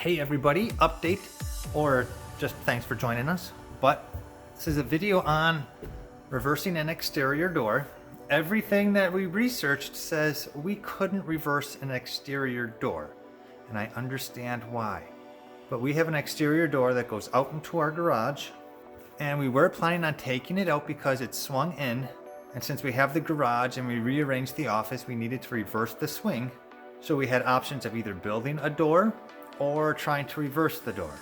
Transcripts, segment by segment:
Hey everybody, update, or just thanks for joining us. But this is a video on reversing an exterior door. Everything that we researched says we couldn't reverse an exterior door, and I understand why. But we have an exterior door that goes out into our garage, and we were planning on taking it out because it swung in, and since we have the garage and we rearranged the office, we needed to reverse the swing. So we had options of either building a door or trying to reverse the door.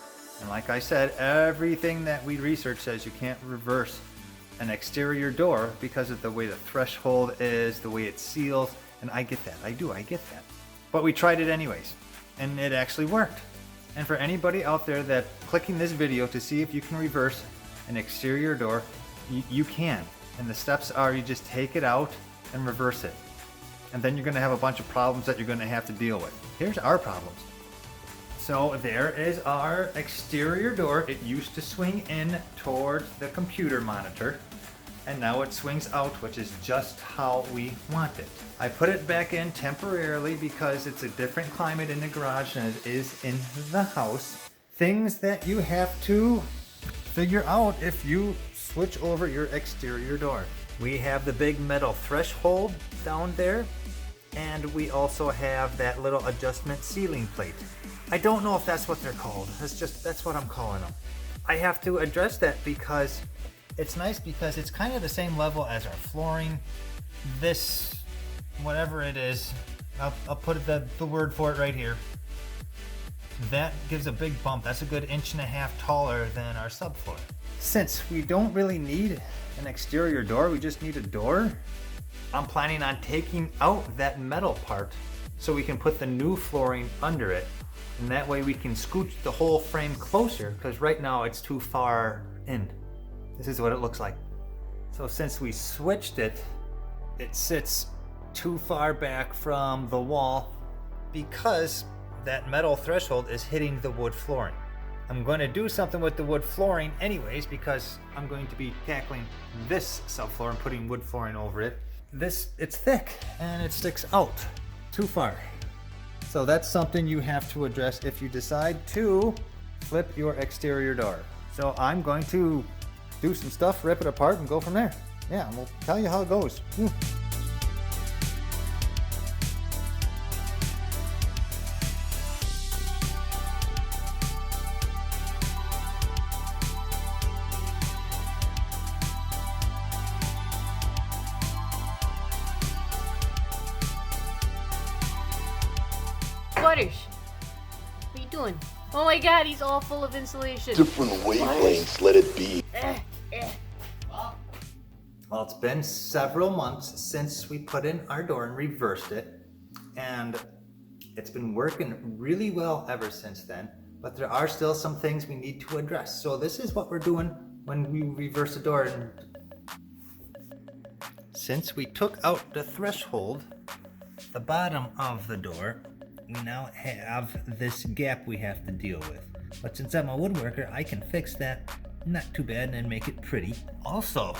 And like I said, everything that we researched says you can't reverse an exterior door because of the way the threshold is, the way it seals, and I get that. I get that. But we tried it anyways, and it actually worked. And for anybody out there that clicking this video to see if you can reverse an exterior door, you can. And the steps are you just take it out and reverse it. And then you're gonna have a bunch of problems that you're gonna have to deal with. Here's our problems. So there is our exterior door. It used to swing in towards the computer monitor, and now it swings out, which is just how we want it. I put it back in temporarily because it's a different climate in the garage than it is in the house. Things that you have to figure out if you switch over your exterior door. We have the big metal threshold down there, and we also have that little adjustment ceiling plate. I don't know if that's what they're called. That's what I'm calling them. I have to address that because it's nice because it's kind of the same level as our flooring. This, whatever it is, I'll put the word for it right here. That gives a big bump. That's a good 1.5 inches taller than our subfloor. Since we don't really need an exterior door, we just need a door, I'm planning on taking out that metal part so we can put the new flooring under it. And that way we can scooch the whole frame closer, because right now it's too far in. This is what it looks like. So since we switched it, it sits too far back from the wall because that metal threshold is hitting the wood flooring. I'm going to do something with the wood flooring anyways because I'm going to be tackling this subfloor and putting wood flooring over it. It's thick and it sticks out too far. So that's something you have to address if you decide to flip your exterior door. So I'm going to do some stuff, rip it apart, and go from there. Yeah, and we'll tell you how it goes. Butters, what are you doing? Oh my god, he's all full of insulation. Different wavelengths, let it be. Well, it's been several months since we put in our door and reversed it, and it's been working really well ever since then, but there are still some things we need to address. So this is what we're doing when we reverse the door. And since we took out the threshold, the bottom of the door, we now have this gap we have to deal with. But since I'm a woodworker, I can fix that not too bad and make it pretty. Also,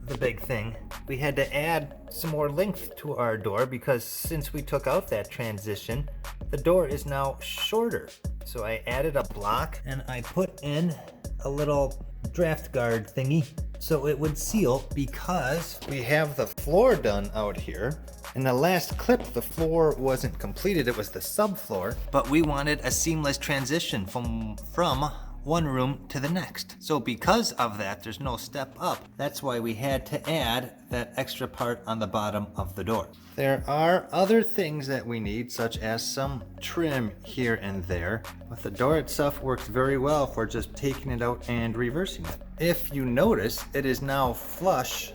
the big thing, we had to add some more length to our door because since we took out that transition, the door is now shorter. So I added a block and I put in a little draft guard thingy so it would seal because we have the floor done out here. In the last clip, the floor wasn't completed, it was the subfloor, but we wanted a seamless transition from one room to the next. So because of that, there's no step up. That's why we had to add that extra part on the bottom of the door. There are other things that we need, such as some trim here and there, but the door itself works very well for just taking it out and reversing it. If you notice, it is now flush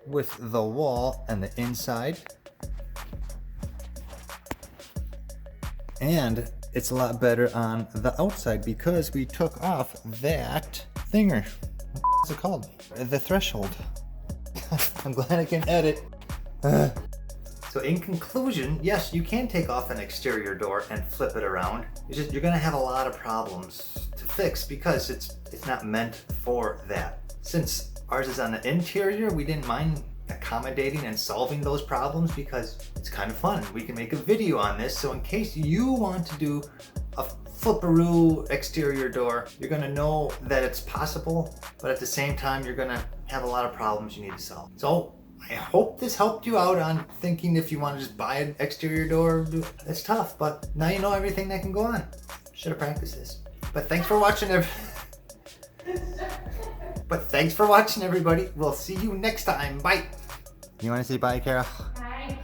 with the wall and the inside, and it's a lot better on the outside because we took off that thinger. What's it called? The threshold. I'm glad I can edit. So in conclusion, yes, you can take off an exterior door and flip it around. You're gonna have a lot of problems to fix because it's not meant for that. Since ours is on the interior, we didn't mind accommodating and solving those problems because it's kind of fun. We can make a video on this, so in case you want to do a flipperoo exterior door, you're gonna know that it's possible, but at the same time, you're gonna have a lot of problems you need to solve. So I hope this helped you out on thinking if you want to just buy an exterior door. It's tough, but now you know everything that can go on. Should have practiced this. But thanks for watching, everybody. We'll see you next time. Bye. You want to say bye, Kara? Bye.